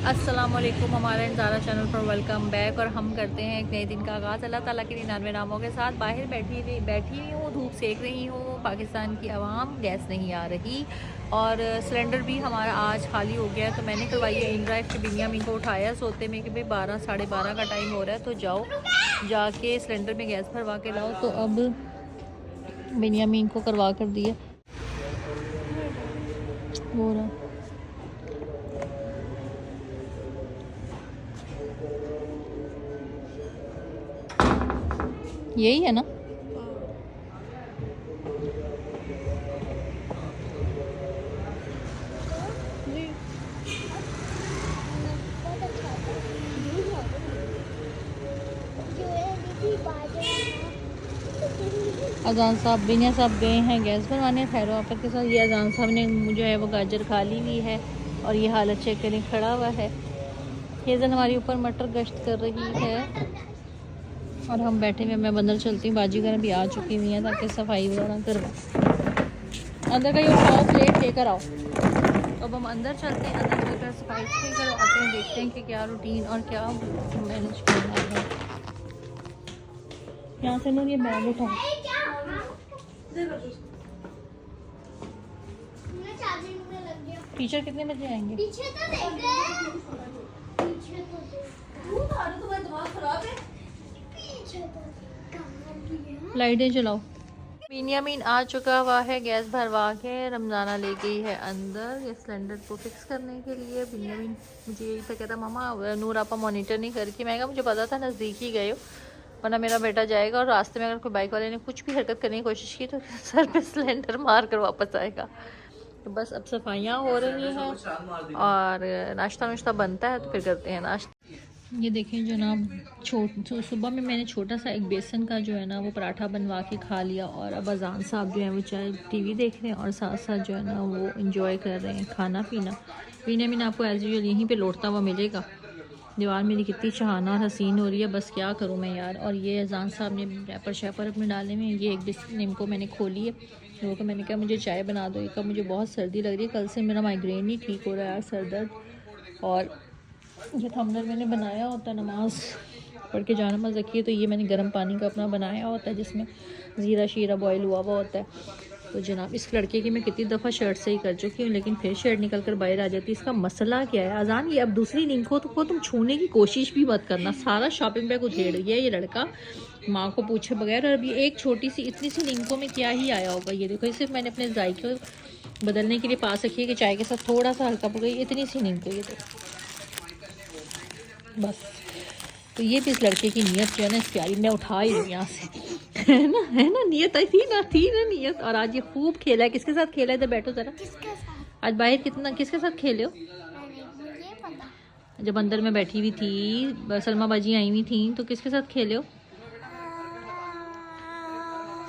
अस्सलाम वालेकुम, हमारे ज़ारा चैनल पर वेलकम बैक। और हम करते हैं एक नए दिन का आगाज़ अल्लाह ताला के 99 नामों के साथ। बाहर बैठी हुई हूँ, धूप सेक रही हूँ। पाकिस्तान की आवाम, गैस नहीं आ रही और सिलेंडर भी हमारा आज खाली हो गया है। तो मैंने करवाई है इन ड्राइव के बिनियामीन को उठाया सोते में कि भाई 12 साढ़े 12 का टाइम हो रहा है, तो जाओ जाके सिलेंडर में गैस भरवा के लाओ। तो अब बिनियामीन को करवा कर दिया हो रहा। यही है ना? अजान साहब बिनिया साहब गए हैं गैस भरवाने खैर वापस के साथ। ये अजान साहब ने जो है वो गाजर खा ली हुई है और ये हालत चेक करने खड़ा हुआ है। हेज़न हमारी ऊपर मटर गश्त कर रही है और हम बैठे हुए। मैं अंदर चलती हूँ, बाजीगर भी आ चुकी हुई हैं ताकि सफाई वगैरह करवा। अंदर का ये उठाओ, प्लेट लेकर आओ। अब हम अंदर चलते हैं, अंदर चलकर सफाई करवाते हैं, देखते हैं कि क्या रूटीन और क्या मैनेज करना है। यहाँ से लोग ये बैग उठाओ। टीचर कितने बजे आएंगे? पीछे तो देख रहे पीछे तो तुम्हारा दिमाग खराब है। पीछे तो लाइटें जलाओ। बिनियामीन आ चुका हुआ है गैस भरवा के। रमज़ाना ले गई है अंदर ये सिलेंडर को फिक्स करने के लिए। बिनियामीन मुझे यही तो कहता मामा नूर आपा मॉनिटर नहीं करके। मैं कहा मुझे पता था नज़दीक ही गए हो, वरना मेरा बेटा जाएगा और रास्ते में अगर कोई बाइक वाले ने कुछ भी हरकत करने की कोशिश की तो सर पे सिलेंडर मार कर वापस आएगा। तो बस अब सफाइयाँ हो रही हैं और नाश्ता नुश्ता बनता है तो फिर करते हैं नाश्ता। ये देखें जनाब, सुबह में मैंने छोटा सा एक बेसन का जो है ना वो पराठा बनवा के खा लिया और अब अजान साहब जो है वो चाहे टीवी देख रहे हैं और साथ साथ जो है ना वो इंजॉय कर रहे हैं खाना पीना। पीने में आपको एज यूजल यहीं पे लौटता हुआ मिलेगा। दीवार मेरी कितनी शहाना और हसीन हो रही है, बस क्या करूँ मैं यार। और ये अजान साहब ने रैपर शैपर अपने डाले में। ये एक बिस्किट को मैंने खोली है, वो तो मैंने कहा मुझे चाय बना दो। एक मुझे बहुत सर्दी लग रही है, कल से मेरा माइग्रेन नहीं ठीक हो रहा है यार, सर दर्द। और ये थंबनेल मैंने बनाया होता है नमाज पढ़ के जाना मज़ा किए, तो ये मैंने गर्म पानी का अपना बनाया होता है जिसमें ज़ीरा शीरा बॉयल हुआ हुआ होता है। तो जनाब इस लड़के की मैं कितनी दफ़ा शर्ट से ही कर चुकी हूँ, लेकिन फिर शर्ट निकल कर बाहर आ जाती है। इसका मसला क्या है? अजान ये अब दूसरी लिंक को तुम छूने की कोशिश भी मत करना। सारा शॉपिंग बैग उधेड़ गया ये लड़का माँ को पूछे बगैर। और अभी एक छोटी सी इतनी सी लिंकों में क्या ही आया होगा। ये देखो, सिर्फ मैंने अपने जायके बदलने के लिए पास रखी है कि चाय के साथ थोड़ा सा हल्का पड़ गई, इतनी सी लिंक है ये तो बस। तो ये भी इस लड़के की नीयत जो है ना इस प्यारी, मैं उठा ही यहाँ से है ना नीयत थी ना नीयत। और आज ये खूब खेला है। किसके साथ खेला है? इधर बैठो जरा। आज बाहर किसके साथ खेले हो? जब अंदर में बैठी हुई थी सलमा बाजी आई हुई थी तो किसके साथ खेले हो?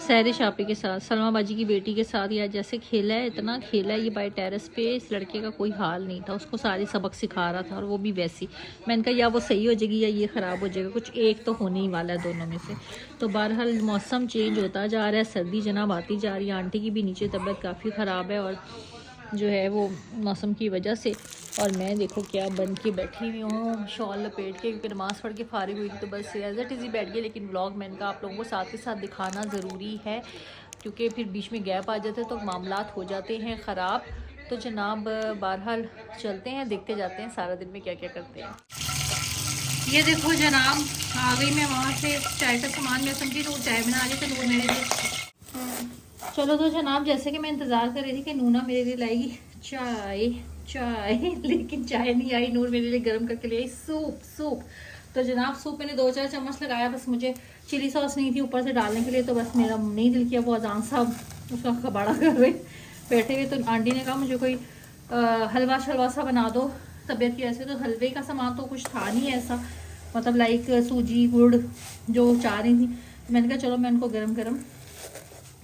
सहरे शापी के साथ, सलमा बाजी की बेटी के साथ। यार जैसे खेला है, इतना खेला है ये बाय टेरेस पे, इस लड़के का कोई हाल नहीं था। उसको सारी सबक सिखा रहा था और वो भी वैसी। मैंने कहा या वो सही हो जाएगी या ये ख़राब हो जाएगा, कुछ एक तो होने ही वाला है दोनों में से। तो बहरहाल मौसम चेंज होता जा रहा है, सर्दी जनाब आती जा रही है। आंटी की भी नीचे तबीयत काफ़ी ख़राब है और जो है वो मौसम की वजह से। और मैं देखो क्या बन के बैठी हुई हूँ शॉल लपेट के, क्योंकि नमाज़ पढ़ के फारिग हुई थी तो बस एज इट इज़ ही बैठ गई। लेकिन व्लॉग मैंने कहा आप लोगों को साथ के साथ दिखाना ज़रूरी है, क्योंकि फिर बीच में गैप आ जाते तो मामलात हो जाते हैं ख़राब। तो जनाब बहरहाल चलते हैं, देखते जाते हैं सारा दिन में क्या क्या करते हैं। ये देखो जनाब आ गई मैं वहाँ से, चाय का सामान मैं समझी तो चाय बना रही तो वो मेरे लिए। चलो तो जनाब जैसे कि मैं इंतज़ार कर रही थी कि नूना मेरे लिए लाएगी चाय लेकिन चाय नहीं आई। नूर मेरे लिए गर्म करके ले आई सूप। तो जनाब सूप मैंने 2-4 चम्मच लगाया, बस मुझे चिली सॉस नहीं थी ऊपर से डालने के लिए, तो बस मेरा नहीं दिल किया। वो अजान साहब उसका कबाड़ा कर रहे बैठे हुए, तो आंटी ने कहा मुझे कोई हलवा शलवा सा बना दो तबीयत की वजह से। तो हलवे का सामान तो कुछ था नहीं ऐसा, मतलब लाइक सूजी गुड़ जो चाह रही थी। मैंने कहा चलो मैं उनको गरम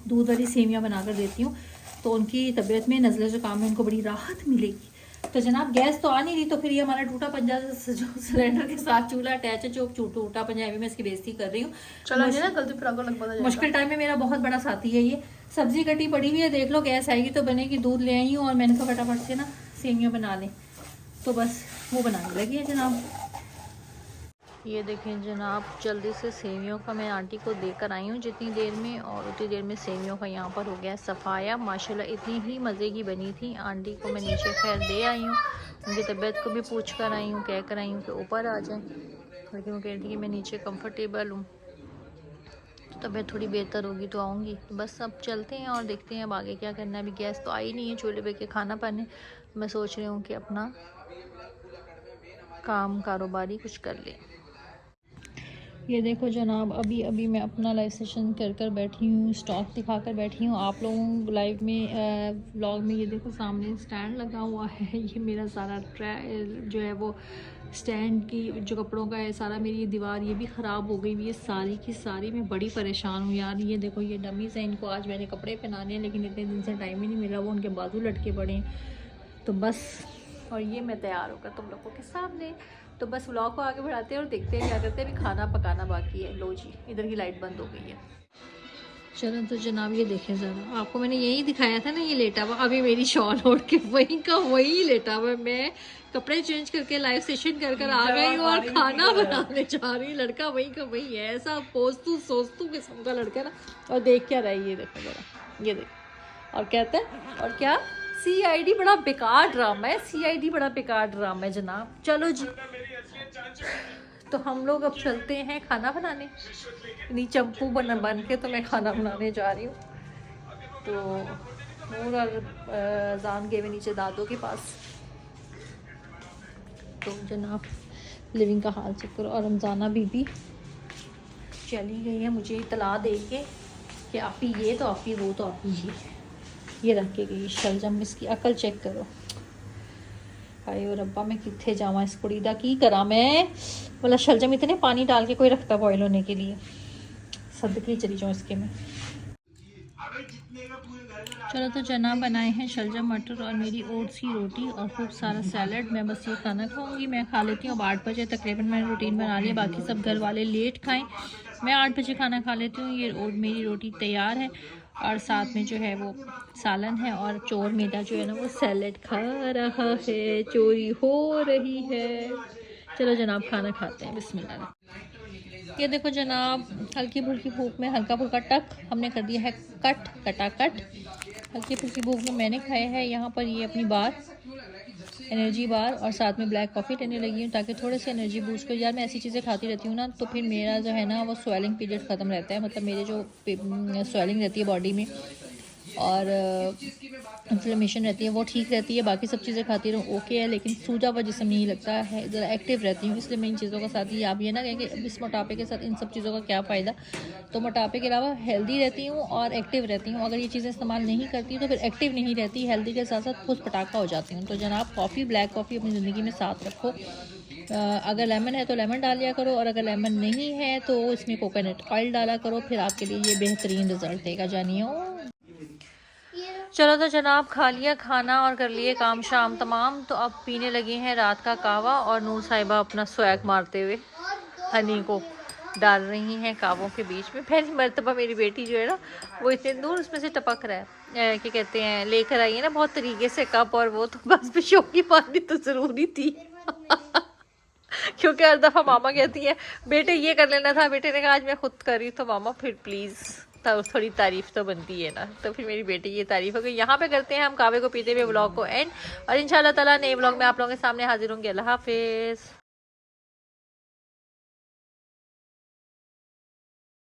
दूध वाली सेवियाँ बना कर देती हूँ, तो उनकी तबीयत में नज़ले ज़ुकाम में उनको बड़ी राहत मिलेगी। तो जनाब गैस तो आ नहीं रही, तो फिर ये हमारा टूटा पंजा जो सिलेंडर के साथ चूल्हा अटैच है जो टूटा पंजा है, मैं इसकी बेइज्जती कर रही हूँ। चलो ना गलती फिर मुश्किल टाइम में मेरा बहुत बड़ा साथी है ये। सब्जी कटी पड़ी हुई है, देख लो गैस आएगी तो बनेगी। दूध ले आई हूँ और मैंने कहा फटाफट से ना सेवियाँ बना लें। तो बस वो बनाने लगी है जनाब। ये देखें जनाब, जल्दी से सेवियों का मैं आंटी को देकर आई हूँ जितनी देर में, और उतनी देर में सेवियों का यहाँ पर हो गया सफ़ाया। माशाल्लाह इतनी ही मज़े की बनी थी। आंटी को मैं नीचे खैर दे आई हूँ, उनकी तबीयत को भी पूछ कर आई हूँ, कह कर आई हूँ कि ऊपर आ जाएँ, लेकिन वो कह रही थी कि मैं नीचे कंफर्टेबल हूँ, तो तबीयत थोड़ी बेहतर होगी तो आऊँगी। तो बस अब चलते हैं और देखते हैं अब आगे क्या करना है। अभी गैस तो आई नहीं है, चूल्हे पे के खाना पाने। मैं सोच रही हूँ कि अपना काम कारोबारी कुछ कर लें। ये देखो जनाब, अभी अभी मैं अपना लाइव सेशन कर बैठी हूँ, स्टॉक दिखा कर बैठी हूँ आप लोगों लाइव में व्लॉग में। ये देखो सामने स्टैंड लगा हुआ है, ये मेरा सारा जो है वो स्टैंड की जो कपड़ों का है सारा, मेरी ये दीवार ये भी ख़राब हो गई हुई है सारी की सारी। मैं बड़ी परेशान हूँ यार। ये देखो ये डमीज़ हैं, इनको आज मैंने कपड़े पहनाने हैं, लेकिन इतने दिन से टाइम ही नहीं मिला, वो उनके बाजू लटके पड़े हैं। तो बस, और ये मैं तैयार होकर तुम लोगों के सामने। तो बस व्लॉग को आगे बढ़ाते हैं और देखते हैं क्या करते हैं। अभी खाना पकाना बाकी है। लो जी, इधर की लाइट बंद हो गई है। चलो तो जनाब ये देखें ज़रा, आपको मैंने यही दिखाया था ना, ये लेटा हुआ अभी मेरी शॉल ओढ़ के वहीं का वही लेटा हुआ। मैं कपड़े चेंज करके लाइव सेशन कर आ गई हूँ और खाना बनाने जा रही। लड़का वहीं का वही है, ऐसा पोस्तू सोस्तू किस्म का लड़का ना। और देख क्या रहा है, ये देखो ज़रा, ये देखो, और कहता है और क्या, CID बड़ा बेकार ड्रामा है, CID बड़ा बेकार ड्रामा है जनाब। चलो जी, तो हम लोग अब चलते हैं खाना बनाने। इन्हीं चंपू बन के तो मैं खाना बनाने जा रही हूँ। तो नूर और जान गए हुए नीचे दादों के पास। तो जनाब लिविंग का हाल चेक करो, और रमज़ाना बीबी चली गई है मुझे इतला दे के कि आप ही ये तो आप ही वो तो आप ही ये रख के गई। शलजम, इसकी अकल चेक करो। हाय और रब्बा, मैं कित्थे जावा, इस कुड़ी दा की करा मैं। बोला शलजम इतने पानी डाल के कोई रखता बॉयल होने के लिए, सदके चली जाऊँ इसके में। चलो तो जनाब बनाए हैं शलजम मटर और मेरी ओट्स की रोटी और खूब सारा सैलड। मैं बस ये खाना खाऊंगी, मैं खा लेती हूँ। अब 8 बजे तकरीबन मैंने रूटीन बना लिया, बाकी सब घर वाले लेट खाएं, मैं 8 बजे खाना खा लेती हूँ। ये मेरी रोटी तैयार है और साथ में जो है वो सालन है, और चोर मेरा जो है ना वो सैलड खा रहा है, चोरी हो रही है। चलो जनाब खाना खाते हैं, बिस्मिल्लाह। ये देखो जनाब, हल्की फुल्की भूख में हल्का फुल्का टक हमने कर दिया है कटाकट। हल्की फुल्की भूख में मैंने खाया है यहाँ पर ये अपनी बार, एनर्जी बार, और साथ में ब्लैक कॉफ़ी लेने लगी हूँ ताकि थोड़े से एनर्जी बूस्ट हो। यार मैं ऐसी चीज़ें खाती रहती हूँ ना, तो फिर मेरा जो है ना वो स्वेलिंग पीरियड ख़त्म रहता है, मतलब मेरे जो स्वेलिंग रहती है बॉडी में और इन्फ्लेमेशन रहती है वो ठीक रहती है। बाकी सब चीज़ें खाती रहूँ ओके है, लेकिन सूजा हुआ जिस्म नहीं लगता है, ज़रा एक्टिव रहती हूँ। इसलिए मैं इन चीज़ों का साथ ही, आप ये ना कहें कि इस मोटापे के साथ इन सब चीज़ों का क्या फ़ायदा। तो मोटापे के अलावा हेल्दी रहती हूँ और एक्टिव रहती हूँ। अगर ये चीज़ें इस्तेमाल नहीं करती तो फिर एक्टिव नहीं रहती, हेल्दी के साथ साथ खुश पटाखा हो जाती हूँ। तो जनाब कॉफ़ी, ब्लैक कॉफ़ी अपनी ज़िंदगी में साथ रखो। अगर लेमन है तो लेमन डाल लिया करो, और अगर लेमन नहीं है तो इसमें कोकोनट ऑयल डाला करो, फिर आपके लिए ये बेहतरीन रिजल्ट देगा जानिए। चलो तो जनाब खा लिया खाना और कर लिए काम शाम तमाम। तो अब पीने लगे हैं रात का कहवा, और नूर साहिबा अपना स्वैग मारते हुए हनी को डाल रही हैं कावों के बीच में। पहली मरतबा मेरी बेटी जो है ना वो इतने दूर उसमें से टपक रहा है, क्या कहते हैं, लेकर आई है ना बहुत तरीके से कप, और वो तो बस पे शौकी पानी तो ज़रूरी थी क्योंकि हर दफ़ा मामा कहती है बेटे ये कर लेना था, बेटे ने कहा आज मैं खुद कर रही, तो मामा फिर प्लीज़ थोड़ी तारीफ़ तो बनती है ना। तो फिर मेरी बेटी की तारीफ़ हो गई। यहाँ पे करते हैं हम कावे को पीते हुए व्लॉग को एंड, और इंशाल्लाह ताला नए व्लॉग में आप लोगों के सामने हाजिर होंगे। अल्लाह हाफिज़।